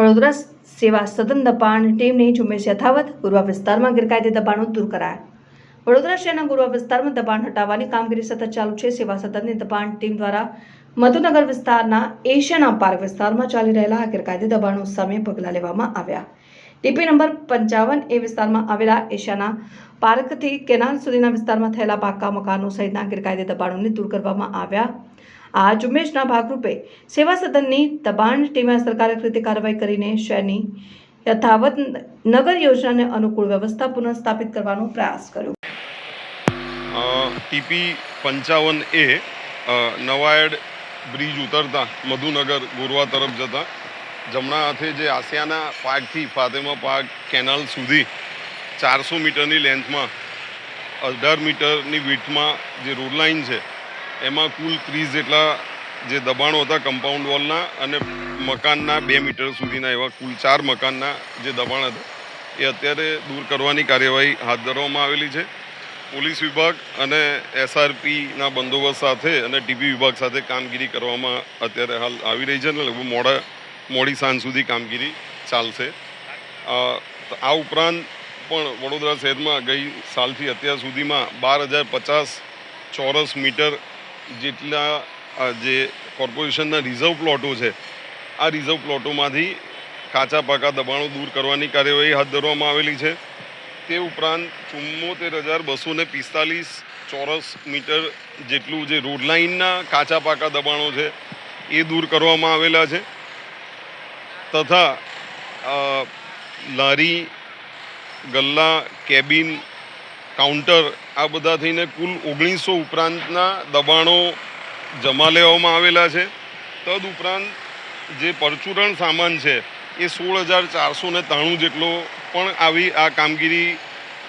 વડોદરા સેવા સદન દબાણ ટીમની ઝુંબેશ યથાવત. ગુરવા વિસ્તારમાં ગેરકાયદે દબાણો દૂર કરાયા. વડોદરા શહેરના ગુરવા વિસ્તારમાં દબાણ હટાવવાની કામગીરી સતત ચાલુ છે. સેવા સદનની દબાણ ટીમ દ્વારા મધુનગર વિસ્તારના એશિયાના પાર્ક વિસ્તારમાં ચાલી રહેલા ગેરકાયદે દબાણો સામે પગલાં લેવામાં આવ્યા. ટીપી નંબર 55 એ વિસ્તારમાં આવેલા એશિયાના પાર્કથી કેનાલ સુધીના વિસ્તારમાં થયેલા પાકા મકાનો સહિતના ગેરકાયદે દબાણોને દૂર કરવામાં આવ્યા. આ ઝુંબેશના ભાગરૂપે સેવા સદનની દબાણ ટીમે અસરકારક રીતે કાર્યવાહી કરીને શહેરની યથાવત નગર યોજનાને અનુકૂળ વ્યવસ્થા પુનઃસ્થાપિત કરવાનો પ્રયાસ કર્યો. ટીપી 55A નવાયડ બ્રિજ ઉતરતા મધુનગર ગોરવા તરફ જતા જમણા હાથે જે આસિયાના પાર્કથી ફાતેમા પાર્ક કેનાલ સુધી 400 મીટરની લેન્થમાં 18 મીટરની વિડ્થમાં જે રોડ લાઇન છે એમાં કુલ 30 જેટલા જે દબાણો હતા કમ્પાઉન્ડ વોલના અને મકાનના 2 મીટર સુધીના એવા કુલ 4 મકાનના જે દબાણ હતા એ અત્યારે દૂર કરવાની કાર્યવાહી હાથ ધરવામાં આવેલી છે. પોલીસ વિભાગ અને SRPના બંદોબસ્ત સાથે અને ટીપી વિભાગ સાથે કામગીરી કરવામાં અત્યારે હાલ આવી રહી છે અને લગભગ મોડી સાંજ સુધી કામગીરી ચાલશે. આ ઉપરાંત પણ વડોદરા શહેરમાં ગઈ સાલથી અત્યાર સુધીમાં 12,050 ચોરસ મીટર જેટલા જે કોર્પોરેશનના રિઝર્વ પ્લોટો છે આ રિઝર્વ પ્લોટોમાંથી કાચા પાકા દબાણો દૂર કરવાની કાર્યવાહી હાથ ધરવામાં આવેલી છે. તે ઉપરાંત 74,245 ચોરસ મીટર જેટલું જે રોડ લાઇનના કાચા પાકા દબાણો છે એ દૂર કરવામાં આવેલા છે તથા લારી ગલ્લા કેબિન કાઉન્ટર આ બધા થઈને કુલ 1900 ઉપરાંતના દબાણો જમા લેવામાં આવેલા છે. તદ ઉપરાંત જે પરચુરણ સામાન છે એ 16,493 જેટલો પણ આવી આ કામગીરી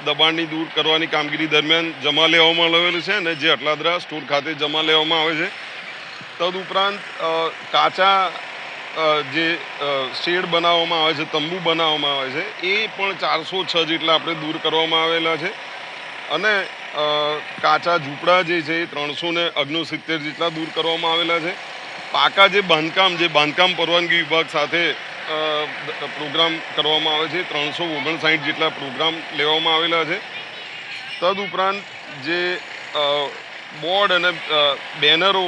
દબાણની દૂર કરવાની કામગીરી દરમિયાન જમા લેવામાં આવેલું છે અને જે અટલાદરા સ્ટોર ખાતે જમા લેવામાં આવે છે. તદ ઉપરાંત કાચા જે શેડ બનાવવામાં આવે છે તંબુ બનાવવામાં આવે છે એ પણ 406 જેટલા આપણે દૂર કરવામાં આવેલા છે અને કાચા ઝૂંપડા જે છે એ 369 જેટલા દૂર કરવામાં આવેલા છે. પાકા જે બાંધકામ પરવાનગી વિભાગ સાથે પ્રોગ્રામ કરવામાં આવે છે 359 જેટલા પ્રોગ્રામ લેવામાં આવેલા છે. તદ ઉપરાંત જે બોર્ડ અને બેનરો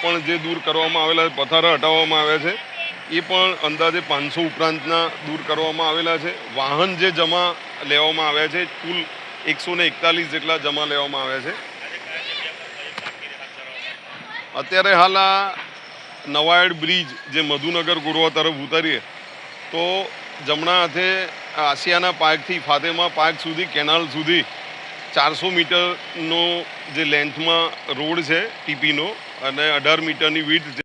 પણ જે દૂર કરવામાં આવેલા છે પથારા હટાવવામાં આવ્યા છે એ પણ અંદાજે 500 ઉપરાંતના દૂર કરવામાં આવેલા છે. વાહન જે જમા લેવામાં આવ્યા છે કુલ 141 જેટલા જમા લેવામાં આવ્યા છે. અત્યારે હાલ આ નવાયડ બ્રિજ જે મધુનગર ગોરવા તરફ ઉતરીએ તો જમણા હાથે આસિયાના પાર્કથી ફાતેમા પાર્ક સુધી કેનાલ સુધી 400 મીટરનો જે લેન્થમાં રોડ છે ટીપીનો અને 18 મીટરની વિડ્થ